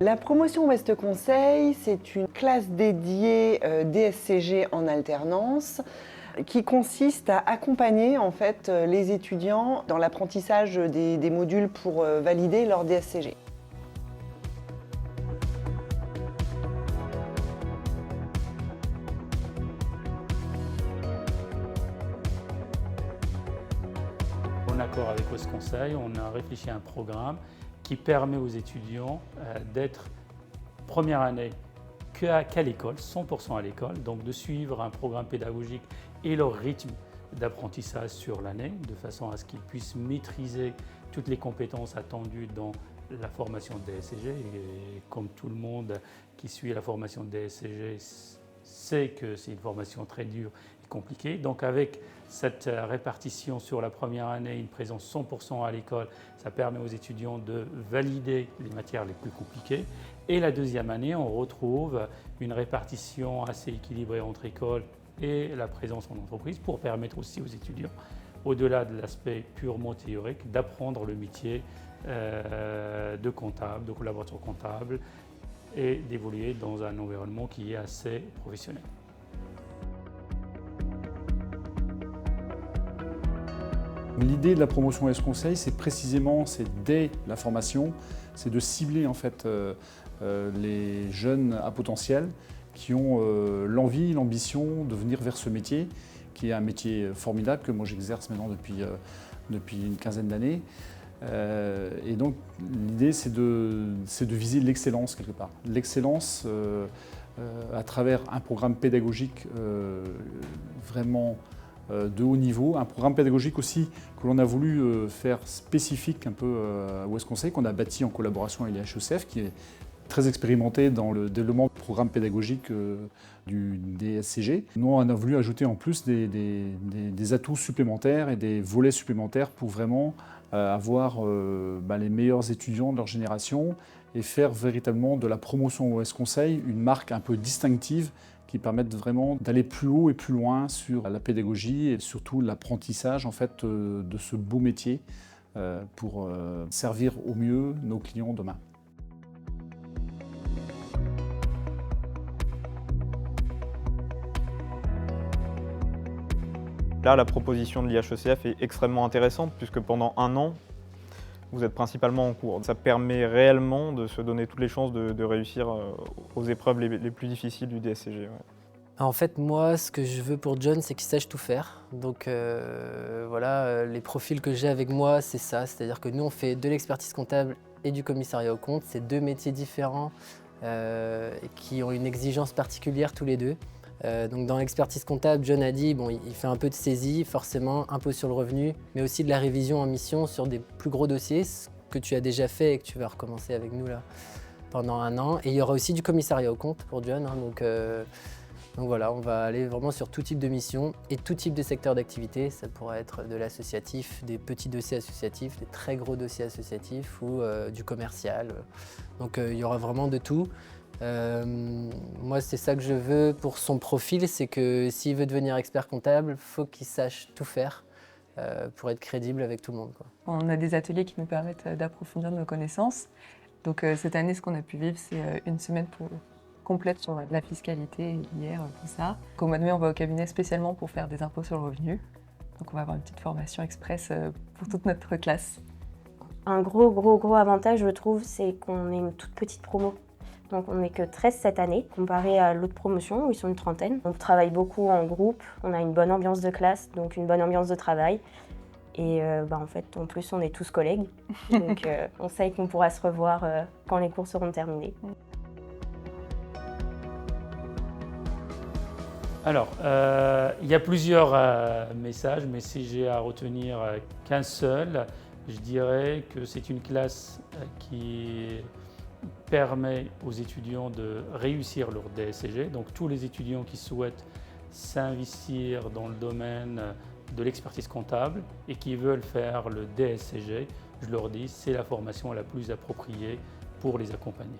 La promotion Ouest Conseil, c'est une classe dédiée DSCG en alternance qui consiste à accompagner en fait les étudiants dans l'apprentissage des modules pour valider leur DSCG. En accord avec Ouest Conseil, on a réfléchi à un programme qui permet aux étudiants d'être première année qu'à l'école, 100% à l'école, donc de suivre un programme pédagogique et leur rythme d'apprentissage sur l'année, de façon à ce qu'ils puissent maîtriser toutes les compétences attendues dans la formation de DSCG. Et comme tout le monde qui suit la formation de DSCG sait que c'est une formation très dure et compliquée. Donc avec cette répartition sur la première année, une présence 100% à l'école, ça permet aux étudiants de valider les matières les plus compliquées. Et la deuxième année, on retrouve une répartition assez équilibrée entre école et la présence en entreprise pour permettre aussi aux étudiants, au-delà de l'aspect purement théorique, d'apprendre le métier de comptable, de collaborateur comptable et d'évoluer dans un environnement qui est assez professionnel. L'idée de la promotion Ouest Conseil, c'est précisément, c'est dès la formation, c'est de cibler en fait les jeunes à potentiel qui ont l'envie, l'ambition de venir vers ce métier, qui est un métier formidable que moi j'exerce maintenant depuis une quinzaine d'années. Et donc l'idée c'est de viser l'excellence quelque part. L'excellence à travers un programme pédagogique vraiment de haut niveau, un programme pédagogique aussi que l'on a voulu faire spécifique un peu à Ouest Conseil, qu'on a bâti en collaboration avec l'HECF, qui est très expérimenté dans le développement du programme pédagogique du DSCG. Nous, on a voulu ajouter en plus des atouts supplémentaires et des volets supplémentaires pour vraiment avoir les meilleurs étudiants de leur génération et faire véritablement de la promotion Ouest Conseil une marque un peu distinctive qui permettent vraiment d'aller plus haut et plus loin sur la pédagogie et surtout l'apprentissage en fait, de ce beau métier pour servir au mieux nos clients demain. Là, la proposition de l'IHECF est extrêmement intéressante puisque pendant un an, vous êtes principalement en cours. Ça permet réellement de se donner toutes les chances de réussir aux épreuves les plus difficiles du DSCG. Ouais. En fait, moi, ce que je veux pour John, c'est qu'il sache tout faire. Donc voilà, les profils que j'ai avec moi, c'est ça. C'est-à-dire que nous, on fait de l'expertise comptable et du commissariat aux comptes. C'est deux métiers différents qui ont une exigence particulière tous les deux. Donc dans l'expertise comptable, John a dit, bon, il fait un peu de saisie, forcément, impôt sur le revenu, mais aussi de la révision en mission sur des plus gros dossiers, ce que tu as déjà fait et que tu vas recommencer avec nous là pendant un an. Et il y aura aussi du commissariat aux comptes pour John. Hein, donc voilà, on va aller vraiment sur tout type de mission et tout type de secteur d'activité. Ça pourrait être de l'associatif, des petits dossiers associatifs, des très gros dossiers associatifs ou du commercial. Donc il y aura vraiment de tout. Moi, c'est ça que je veux pour son profil, c'est que s'il veut devenir expert comptable, il faut qu'il sache tout faire pour être crédible avec tout le monde, quoi. On a des ateliers qui nous permettent d'approfondir nos connaissances. Donc cette année, ce qu'on a pu vivre, c'est une semaine complète sur la fiscalité, hier, tout ça. Au mois de mai, on va au cabinet spécialement pour faire des impôts sur le revenu. Donc on va avoir une petite formation express pour toute notre classe. Un gros avantage, je trouve, c'est qu'on est une toute petite promo. Donc on n'est que 13 cette année, comparé à l'autre promotion où ils sont une trentaine. On travaille beaucoup en groupe, on a une bonne ambiance de classe, donc une bonne ambiance de travail. Et en fait, en plus, on est tous collègues. Donc on sait qu'on pourra se revoir quand les cours seront terminés. Alors, il y a plusieurs messages, mais si j'ai à retenir qu'un seul, je dirais que c'est une classe qui permet aux étudiants de réussir leur DSCG. Donc tous les étudiants qui souhaitent s'investir dans le domaine de l'expertise comptable et qui veulent faire le DSCG, je leur dis c'est la formation la plus appropriée pour les accompagner.